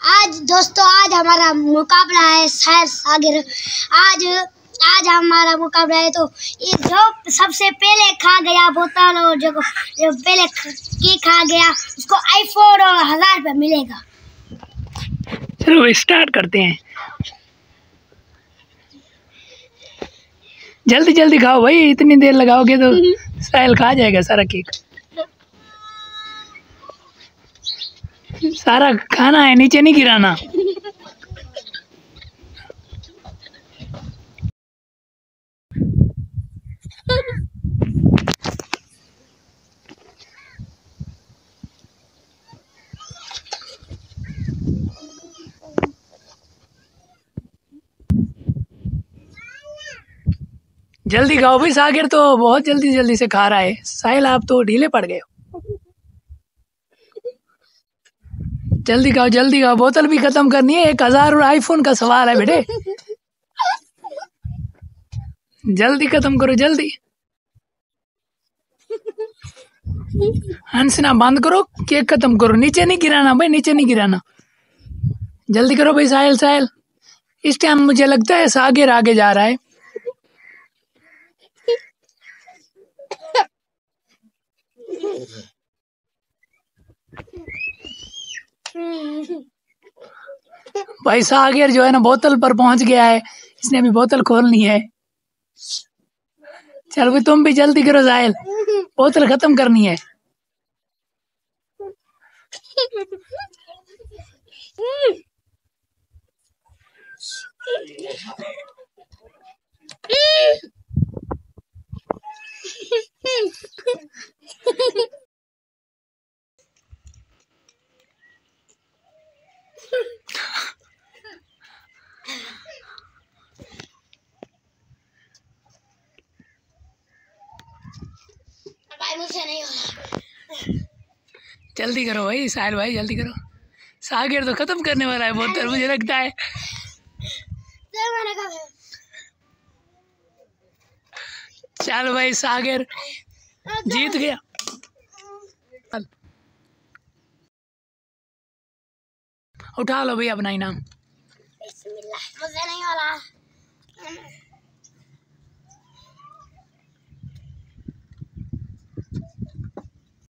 आज दोस्तों आज हमारा मुकाबला है शायर सागर। आज हमारा मुकाबला है, तो ये जो सबसे पहले खा गया बोतल और जो पहले खा गया उसको आईफोन और 1000 रुपये मिलेगा। चलो स्टार्ट करते हैं। जल्दी जल्दी खाओ भाई, इतनी देर लगाओगे तो साहिल खा जाएगा सारा केक। सारा खाना है, नीचे नहीं गिराना। जल्दी खाओ भाई, सागर तो बहुत जल्दी जल्दी से खा रहा है। साहिल आप तो ढीले पड़ गए हो। जल्दी खाओ, बोतल भी खत्म करनी है। 1000 और आईफोन का सवाल है बेटे। जल्दी खत्म करो, जल्दी। हंसना बंद करो, केक खत्म करो। नीचे नहीं गिराना भाई, नीचे नहीं गिराना। जल्दी करो भाई साहिल। इस टाइम मुझे लगता है सागर आगे जा रहा है। भाई सागर जो है ना बोतल पर पहुंच गया है। इसने अभी बोतल खोलनी है। चल भाई तुम भी जल्दी करो साहिल, बोतल खत्म करनी है। भाई मुझसे नहीं होगा। जल्दी करो भाई साहिल भाई, जल्दी करो। सागर तो खत्म करने वाला है बोतल, मुझे लगता है। चल भाई सागर जीत गया। उठा लो भाई अपना इनाम। मुझसे नहीं हो रहा।